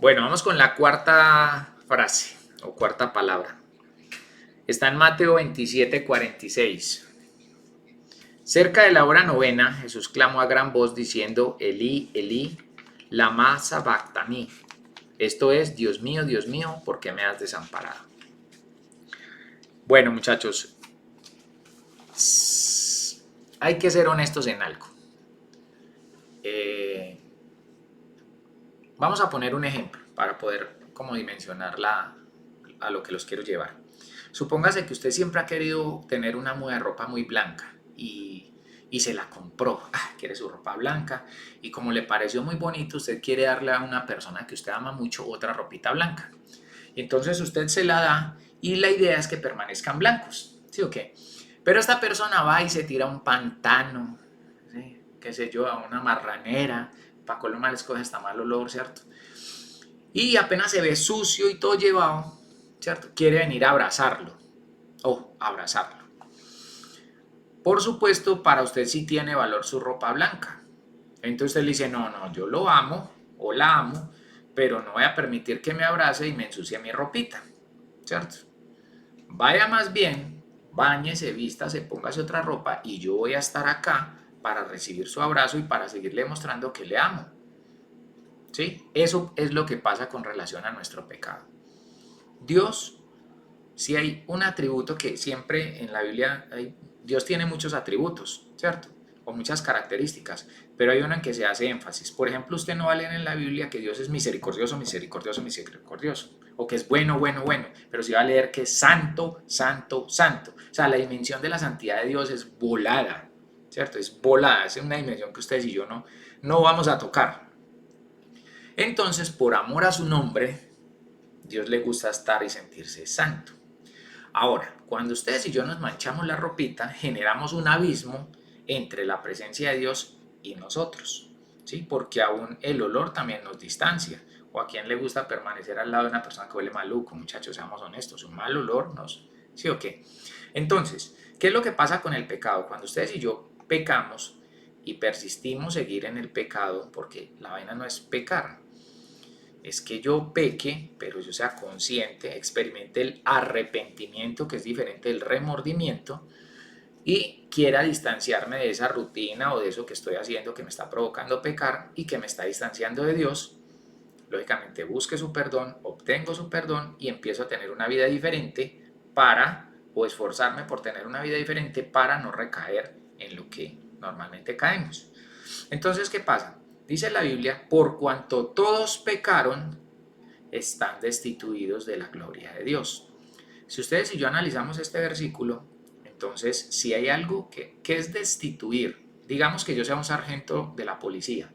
Bueno, vamos con la cuarta frase o cuarta palabra. Está en Mateo 27:46. Cerca de la hora novena, Jesús clamó a gran voz diciendo, Elí, Elí, lama sabactani. Esto es, Dios mío, ¿por qué me has desamparado? Bueno, muchachos, hay que ser honestos en algo. Vamos a poner un ejemplo para poder como dimensionarla a lo que los quiero llevar. Supóngase que usted siempre ha querido tener una muda de ropa muy blanca y se la compró. Quiere su ropa blanca y como le pareció muy bonito, usted quiere darle a una persona que usted ama mucho otra ropita blanca. Y entonces usted se la da y la idea es que permanezcan blancos. ¿Sí o qué? Pero esta persona va y se tira a un pantano, ¿sí? Qué sé yo, a una marranera, para colmo mal escoge hasta mal olor, ¿cierto? Y apenas se ve sucio y todo llevado, ¿cierto? Quiere venir a abrazarlo o abrazarlo. Por supuesto, para usted sí tiene valor su ropa blanca. Entonces usted le dice, no, yo lo amo o la amo, pero no voy a permitir que me abrace y me ensucie mi ropita, ¿cierto? Vaya más bien, báñese, vístase, póngase otra ropa y yo voy a estar acá para recibir su abrazo y para seguirle mostrando que le amo. ¿Sí? Eso es lo que pasa con relación a nuestro pecado. Dios, si hay un atributo que siempre en la Biblia Dios tiene muchos atributos, ¿cierto? O muchas características, pero hay uno en que se hace énfasis. Por ejemplo, usted no va a leer en la Biblia que Dios es misericordioso, misericordioso, misericordioso, o que es bueno, bueno, bueno, pero sí va a leer que es santo, santo, santo. O sea, la dimensión de la santidad de Dios es volada, ¿cierto? Es volada, es una dimensión que ustedes y yo no vamos a tocar. Entonces, por amor a su nombre, Dios le gusta estar y sentirse santo. Ahora, cuando ustedes y yo nos manchamos la ropita, generamos un abismo entre la presencia de Dios y nosotros, ¿sí? Porque aún el olor también nos distancia. O a quien le gusta permanecer al lado de una persona que huele maluco, muchachos, seamos honestos, un mal olor nos... ¿Sí o qué? Entonces, ¿qué es lo que pasa con el pecado? Cuando ustedes y yo pecamos y persistimos seguir en el pecado, porque la vaina no es pecar, es que yo peque, pero yo sea consciente, experimente el arrepentimiento, que es diferente del remordimiento, y quiera distanciarme de esa rutina o de eso que estoy haciendo que me está provocando pecar y que me está distanciando de Dios. Lógicamente busque su perdón, obtengo su perdón y empiezo a tener una vida diferente o esforzarme por tener una vida diferente para no recaer en lo que normalmente caemos. Entonces, ¿qué pasa? Dice la Biblia, por cuanto todos pecaron, están destituidos de la gloria de Dios. Si ustedes y yo analizamos este versículo, entonces si hay algo que es destituir, digamos que yo sea un sargento de la policía,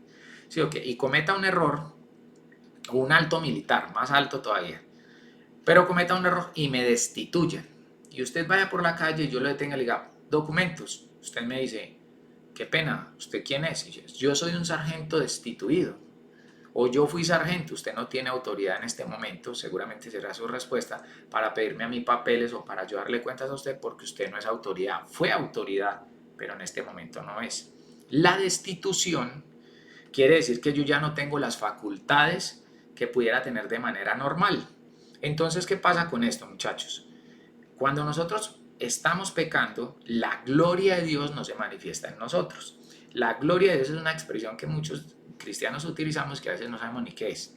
¿sí? Y cometa un error, o un alto militar, más alto todavía, pero cometa un error y me destituyan, y usted vaya por la calle y yo lo detenga y le diga, documentos, usted me dice, qué pena, ¿usted quién es? Y yo soy un sargento destituido. O yo fui sargento, usted no tiene autoridad en este momento, seguramente será su respuesta, para pedirme a mí papeles o para yo darle cuentas a usted porque usted no es autoridad. Fue autoridad, pero en este momento no es. La destitución quiere decir que yo ya no tengo las facultades que pudiera tener de manera normal. Entonces, ¿qué pasa con esto, muchachos? Cuando nosotros estamos pecando, la gloria de Dios no se manifiesta en nosotros. La gloria de Dios es una expresión que muchos cristianos utilizamos que a veces no sabemos ni qué es.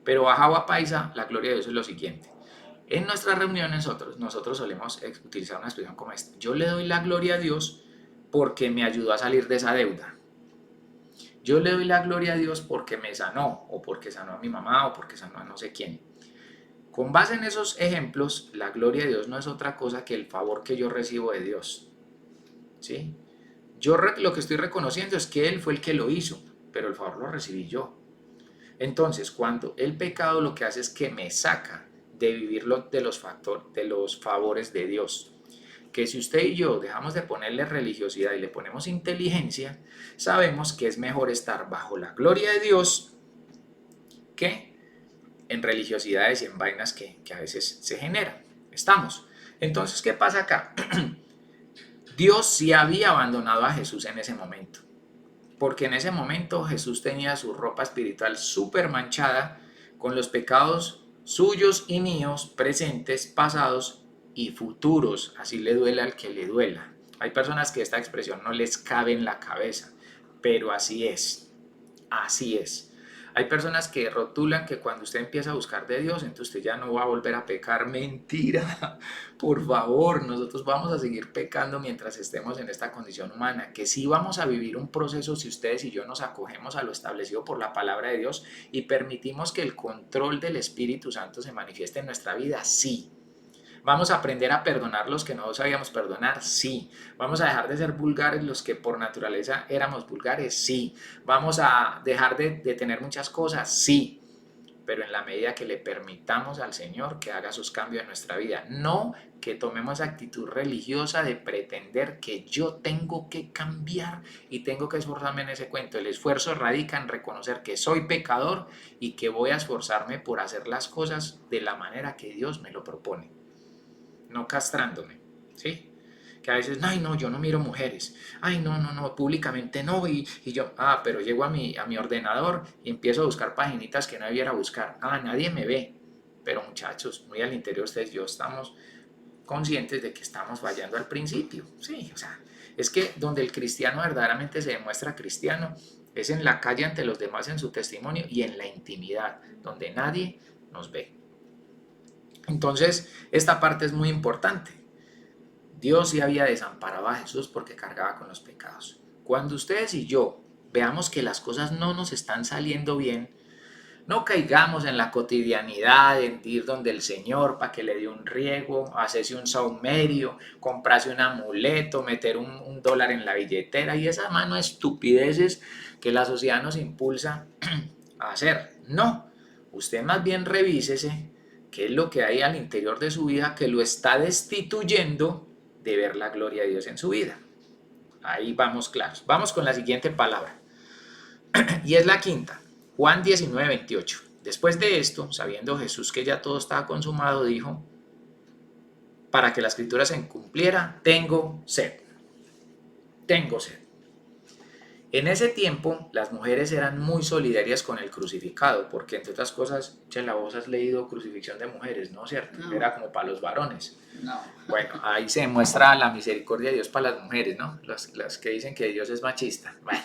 Pero baja agua paisa, la gloria de Dios es lo siguiente. En nuestras reuniones nosotros solemos utilizar una expresión como esta. Yo le doy la gloria a Dios porque me ayudó a salir de esa deuda. Yo le doy la gloria a Dios porque me sanó, o porque sanó a mi mamá, o porque sanó a no sé quién. Con base en esos ejemplos, la gloria de Dios no es otra cosa que el favor que yo recibo de Dios. ¿Sí? Yo lo que estoy reconociendo es que Él fue el que lo hizo, pero el favor lo recibí yo. Entonces, cuando el pecado lo que hace es que me saca de vivir de los favores de Dios. Que si usted y yo dejamos de ponerle religiosidad y le ponemos inteligencia, sabemos que es mejor estar bajo la gloria de Dios que en religiosidades y en vainas que a veces se generan. Estamos. Entonces, ¿qué pasa acá? Dios sí había abandonado a Jesús en ese momento, porque en ese momento Jesús tenía su ropa espiritual súper manchada con los pecados suyos y míos, presentes, pasados y futuros. Así le duela al que le duela. Hay personas que esta expresión no les cabe en la cabeza, pero así es. Así es. Hay personas que rotulan que cuando usted empieza a buscar de Dios, entonces usted ya no va a volver a pecar. Mentira. Por favor, nosotros vamos a seguir pecando mientras estemos en esta condición humana, que sí vamos a vivir un proceso si ustedes y yo nos acogemos a lo establecido por la palabra de Dios y permitimos que el control del Espíritu Santo se manifieste en nuestra vida, sí. ¿Vamos a aprender a perdonar los que no sabíamos perdonar? Sí. ¿Vamos a dejar de ser vulgares los que por naturaleza éramos vulgares? Sí. ¿Vamos a dejar de tener muchas cosas? Sí. Pero en la medida que le permitamos al Señor que haga sus cambios en nuestra vida. No que tomemos actitud religiosa de pretender que yo tengo que cambiar y tengo que esforzarme en ese cuento. El esfuerzo radica en reconocer que soy pecador y que voy a esforzarme por hacer las cosas de la manera que Dios me lo propone. No castrándome, ¿sí? Que a veces, ay no, yo no miro mujeres, ay no, públicamente no, y yo, pero llego a mi ordenador y empiezo a buscar paginitas que no debiera buscar, nadie me ve, pero muchachos, muy al interior ustedes y yo estamos conscientes de que estamos fallando al principio, sí, o sea, es que donde el cristiano verdaderamente se demuestra cristiano es en la calle ante los demás, en su testimonio y en la intimidad, donde nadie nos ve. Entonces, esta parte es muy importante. Dios sí había desamparado a Jesús porque cargaba con los pecados. Cuando ustedes y yo veamos que las cosas no nos están saliendo bien, no caigamos en la cotidianidad, en ir donde el Señor para que le dé un riego, hacerse un saumerio, comprarse un amuleto, meter un dólar en la billetera y esas manos estupideces que la sociedad nos impulsa a hacer. No, usted más bien revísese qué es lo que hay al interior de su vida que lo está destituyendo de ver la gloria de Dios en su vida. Ahí vamos claros. Vamos con la siguiente palabra. Y es la quinta. Juan 19:28. Después de esto, sabiendo Jesús que ya todo estaba consumado, dijo, para que la escritura se cumpliera, tengo sed. Tengo sed. En ese tiempo, las mujeres eran muy solidarias con el crucificado, porque entre otras cosas, Chela, vos has leído crucifixión de mujeres, ¿no? ¿Cierto? No. Era como para los varones. No. Bueno, ahí se demuestra la misericordia de Dios para las mujeres, ¿no? Las que dicen que Dios es machista. Bueno.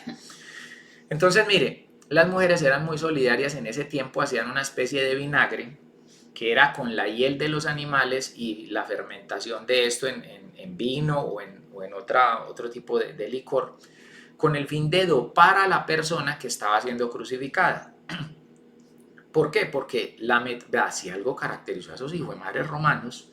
Entonces, mire, las mujeres eran muy solidarias en ese tiempo, hacían una especie de vinagre que era con la hiel de los animales y la fermentación de esto en vino o en otro tipo de licor, con el fin de dopar a la persona que estaba siendo crucificada. ¿Por qué? Porque si algo caracterizó a esos hijos de madres romanos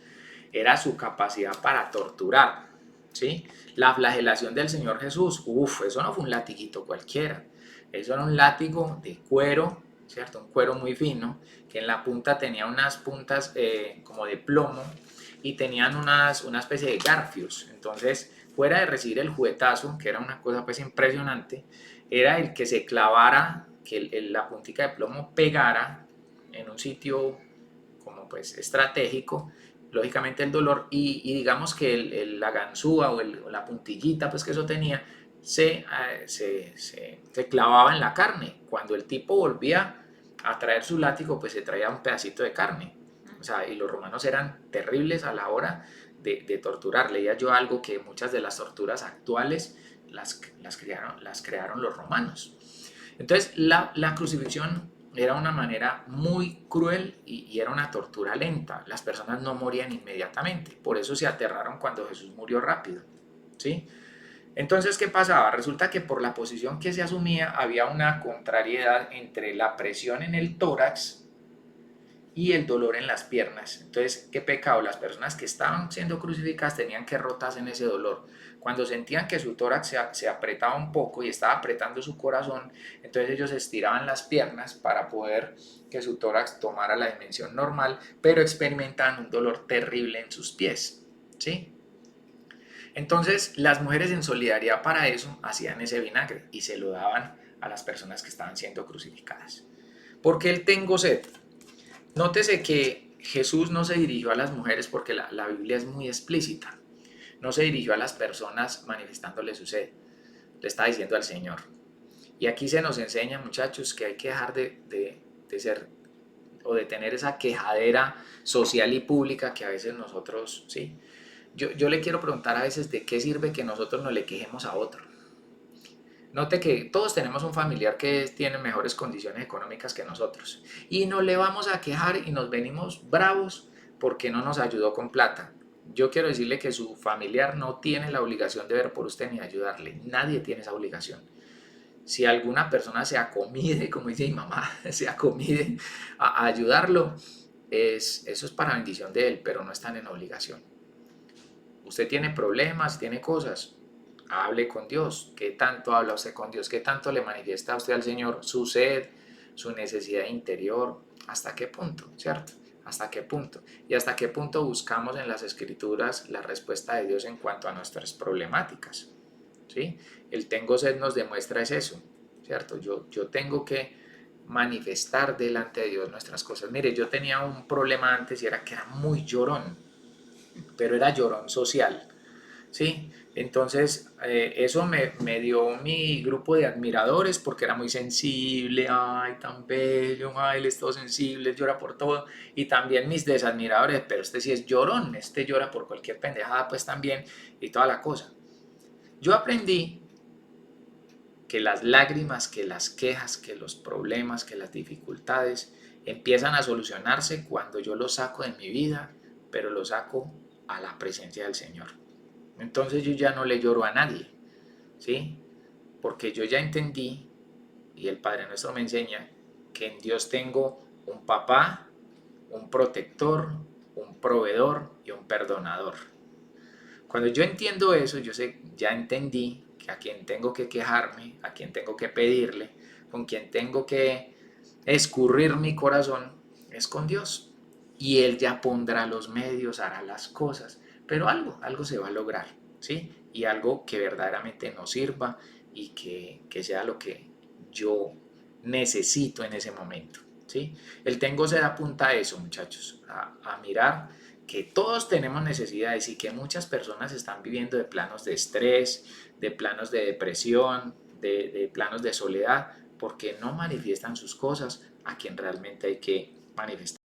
era su capacidad para torturar, ¿sí? La flagelación del Señor Jesús, eso no fue un latiguito cualquiera, eso era un látigo de cuero, ¿cierto? Un cuero muy fino, que en la punta tenía unas puntas como de plomo y tenían una especie de garfios. Entonces, fuera de recibir el juguetazo, que era una cosa pues impresionante, era el que se clavara, que la puntica de plomo pegara en un sitio como pues estratégico, lógicamente el dolor, y digamos que la ganzúa o la puntillita pues que eso tenía, se clavaba en la carne. Cuando el tipo volvía a traer su látigo, pues se traía un pedacito de carne. O sea, y los romanos eran terribles a la hora de torturar. Leía yo algo que muchas de las torturas actuales las crearon los romanos. Entonces, la crucifixión era una manera muy cruel y era una tortura lenta. Las personas no morían inmediatamente. Por eso se aterraron cuando Jesús murió rápido, ¿sí? Entonces, ¿qué pasaba? Resulta que por la posición que se asumía había una contrariedad entre la presión en el tórax y el dolor en las piernas. Entonces, ¿qué pecado? Las personas que estaban siendo crucificadas tenían que rotarse en ese dolor. Cuando sentían que su tórax se apretaba un poco y estaba apretando su corazón, entonces ellos estiraban las piernas para poder que su tórax tomara la dimensión normal, pero experimentaban un dolor terrible en sus pies, ¿sí? Entonces, las mujeres en solidaridad para eso hacían ese vinagre y se lo daban a las personas que estaban siendo crucificadas. ¿Por qué el tengo sed? Nótese que Jesús no se dirigió a las mujeres porque la Biblia es muy explícita. No se dirigió a las personas manifestándole su sed. Le está diciendo al Señor. Y aquí se nos enseña, muchachos, que hay que dejar de ser o de tener esa quejadera social y pública que a veces nosotros, ¿sí? Yo le quiero preguntar a veces de qué sirve que nosotros no le quejemos a otro. Note que todos tenemos un familiar que tiene mejores condiciones económicas que nosotros y no le vamos a quejar y nos venimos bravos porque no nos ayudó con plata. Yo quiero decirle que su familiar no tiene la obligación de ver por usted ni ayudarle. Nadie tiene esa obligación. Si alguna persona se acomide, como dice mi mamá, se acomide a ayudarlo, eso es para bendición de él, pero no están en obligación. Usted tiene problemas, tiene cosas, hable con Dios. ¿Qué tanto habla usted con Dios? ¿Qué tanto le manifiesta a usted al Señor su sed, su necesidad interior? ¿Hasta qué punto? ¿Cierto? ¿Hasta qué punto? Y hasta qué punto buscamos en las Escrituras la respuesta de Dios en cuanto a nuestras problemáticas. ¿Sí? El tengo sed nos demuestra es eso, ¿cierto? Yo tengo que manifestar delante de Dios nuestras cosas. Mire, yo tenía un problema antes y era que era muy llorón, pero era llorón social. ¿Sí? Entonces, eso me dio mi grupo de admiradores porque era muy sensible, ay, tan bello, ay, él es todo sensible, él llora por todo. Y también mis desadmiradores, pero este sí es llorón, este llora por cualquier pendejada, pues también, y toda la cosa. Yo aprendí que las lágrimas, que las quejas, que los problemas, que las dificultades empiezan a solucionarse cuando yo los saco de mi vida, pero los saco a la presencia del Señor. Entonces yo ya no le lloro a nadie, ¿sí? Porque yo ya entendí, y el Padre Nuestro me enseña, que en Dios tengo un papá, un protector, un proveedor y un perdonador. Cuando yo entiendo eso, yo sé, ya entendí que a quien tengo que quejarme, a quien tengo que pedirle, con quien tengo que escurrir mi corazón, es con Dios. Y Él ya pondrá los medios, hará las cosas, pero algo se va a lograr, ¿sí? Y algo que verdaderamente nos sirva y que sea lo que yo necesito en ese momento, ¿sí? El tengo se apunta a eso, muchachos, a mirar que todos tenemos necesidades y que muchas personas están viviendo de planos de estrés, de planos de depresión, de planos de soledad, porque no manifiestan sus cosas a quien realmente hay que manifestar.